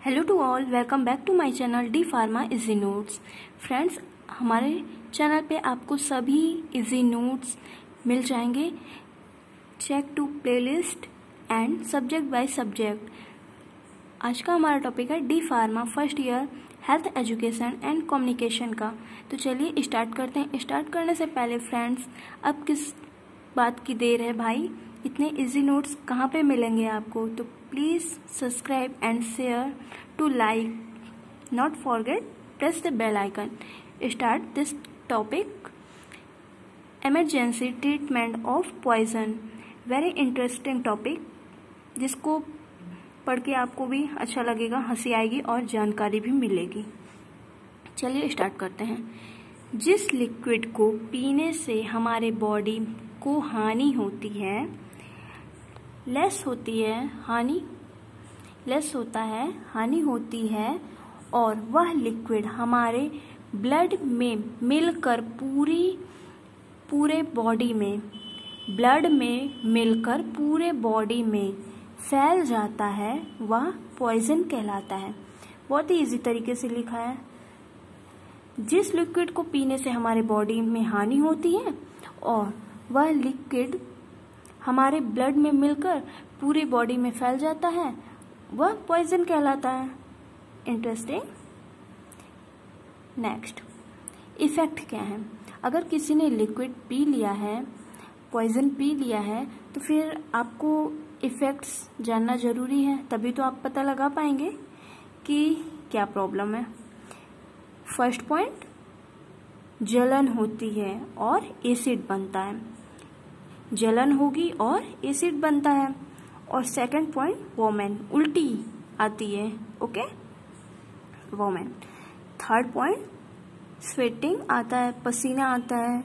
Hello to all, welcome back to my channel D pharma easy notes. Friends, हमारे channel पे आपको सभी easy notes मिल जाएंगे। Check to playlist and subject by subject. आज का हमारा टॉपिक है D pharma first year health education and communication का। तो चलिए स्टार्ट करते हैं। स्टार्ट करने से पहले फ्रेंड्स, अब किस बात की देर है भाई, इतने इजी नोट्स कहाँ पे मिलेंगे आपको? तो please subscribe and share to like, not forget press the bell icon. Start this topic, emergency treatment of poison. Very interesting topic, जिसको पढ़ के आपको भी अच्छा लगेगा, हंसी आएगी और जानकारी भी मिलेगी। चलिए स्टार्ट करते हैं। जिस लिक्विड को पीने से हमारे बॉडी को हानि होती है, लेस होती है और वह लिक्विड हमारे ब्लड में मिलकर पूरे बॉडी में फैल जाता है, वह पॉइजन कहलाता है। बहुत ही इजी तरीके से लिखा है। जिस लिक्विड को पीने से हमारे बॉडी में हानि होती है और वह लिक्विड हमारे ब्लड में मिलकर पूरी बॉडी में फैल जाता है, वह पॉइजन कहलाता है। इंटरेस्टिंग। नेक्स्ट, इफेक्ट क्या है? अगर किसी ने लिक्विड पी लिया है, पॉइजन पी लिया है, तो फिर आपको इफेक्ट्स जानना जरूरी है, तभी तो आप पता लगा पाएंगे कि क्या प्रॉब्लम है। फर्स्ट पॉइंट, जलन होती है और एसिड बनता है। जलन होगी और एसिड बनता है। और सेकंड पॉइंट, वोमेन, उल्टी आती है। Okay, women. Third point, sweating आता है, पसीना आता है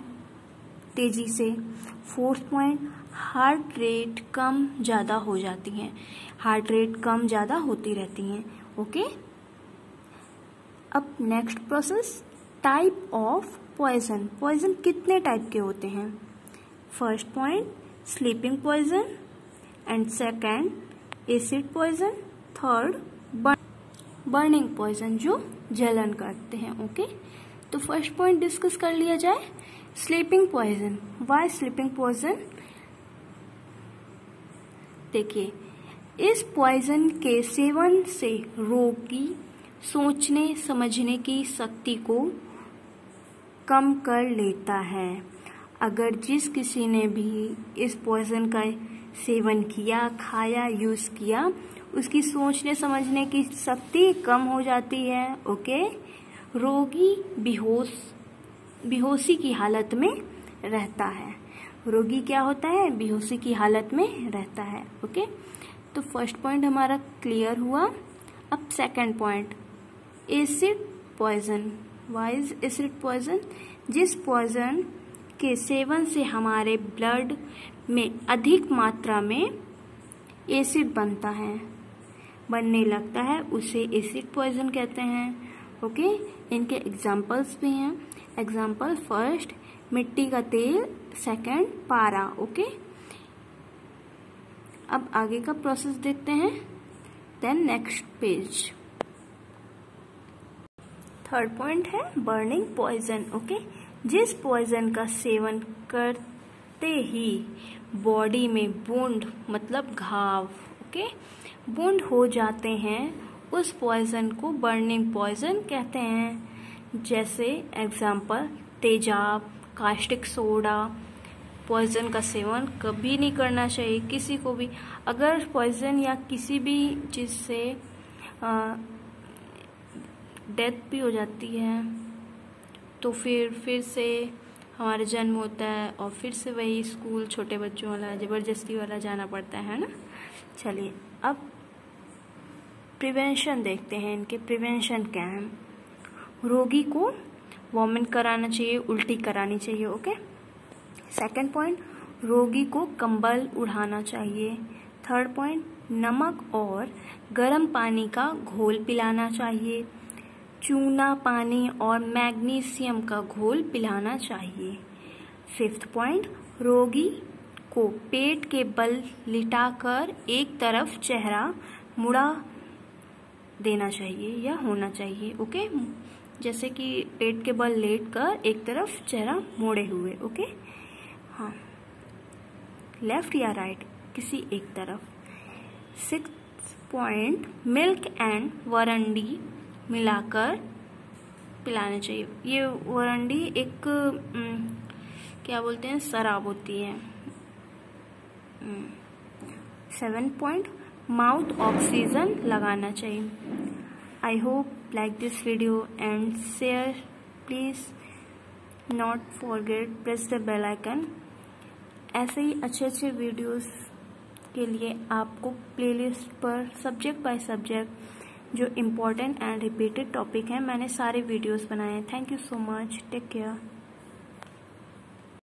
तेजी से। फोर्थ पॉइंट, हार्ट रेट कम ज्यादा हो जाती है। हार्ट रेट कम ज्यादा होती रहती है। ओके, अब next process, type of poison. Poison कितने टाइप के होते हैं? First point, sleeping poison, and second, acid poison, third, burning poison, जो जलन करते हैं। ओके, तो फर्स्ट पॉइंट डिस्कस कर लिया जाए, sleeping poison. Why sleeping poison? देखिए, इस पॉइजन के सेवन से रोगी सोचने समझने की शक्ति को कम कर लेता है। अगर जिस किसी ने भी इस पॉइजन का सेवन किया, खाया, यूज किया, उसकी सोचने समझने की शक्ति कम हो जाती है। ओके, रोगी बेहोशी की हालत में रहता है। रोगी क्या होता है? बेहोशी की हालत में रहता है। ओके, तो फर्स्ट पॉइंट हमारा क्लियर हुआ। अब second point, acid poison. Why is acid poison? जिस पॉइजन के सेवन से हमारे ब्लड में अधिक मात्रा में एसिड बनने लगता है, उसे एसिड पॉइजन कहते हैं। ओके, इनके एग्जांपल्स भी हैं। एग्जांपल, फर्स्ट, मिट्टी का तेल, सेकंड, पारा। ओके, अब आगे का प्रोसेस देखते हैं। Then next page. Third point है बर्निंग पॉइजन। ओके, जिस पॉइजन का सेवन करते ही बॉडी में वुंड मतलब घाव, ओके, वुंड हो जाते हैं, उस पॉइजन को बर्निंग पॉइजन कहते हैं। जैसे एग्जांपल, तेजाब, कास्टिक सोडा। पॉइजन का सेवन कभी नहीं करना चाहिए किसी को भी। अगर पॉइजन या किसी भी चीज से डेथ भी हो जाती है, तो फिर से हमारा जन्म होता है और फिर से वही स्कूल छोटे बच्चों वाला जबरदस्ती वाला जाना पड़ता है ना। चलिए, अब प्रिवेंशन देखते हैं। इनके प्रिवेंशन क्या है? रोगी को वॉमिट कराना चाहिए, उल्टी करानी चाहिए। ओके, सेकंड पॉइंट, रोगी को कंबल उड़ाना चाहिए। थर्ड पॉइंट, नमक और गर्म पानी का घोल पिलाना चाहिए। चूना पानी और मैग्नीशियम का घोल पिलाना चाहिए। फिफ्थ पॉइंट, रोगी को पेट के बल लिटाकर एक तरफ चेहरा मुड़ा देना चाहिए या होना चाहिए। ओके, जैसे कि पेट के बल लेट कर एक तरफ चेहरा मोड़े हुए। ओके, हाँ, लेफ्ट या राइट किसी एक तरफ। 6 पॉइंट, मिल्क एंड वरंडी मिलाकर पिलाना चाहिए। ये वरंडी एक क्या बोलते हैं, शराब होती है। 7 पॉइंट, माउथ ऑक्सीजन लगाना चाहिए। I hope like this video and share, please not forget press the bell icon। ऐसे ही अच्छे अच्छे वीडियोस के लिए आपको प्लेलिस्ट पर सब्जेक्ट बाय सब्जेक्ट जो इम्पोर्टेंट एंड रिपीटेड टॉपिक हैं मैंने सारे वीडियोस बनाए हैं। Thank you so much, take care.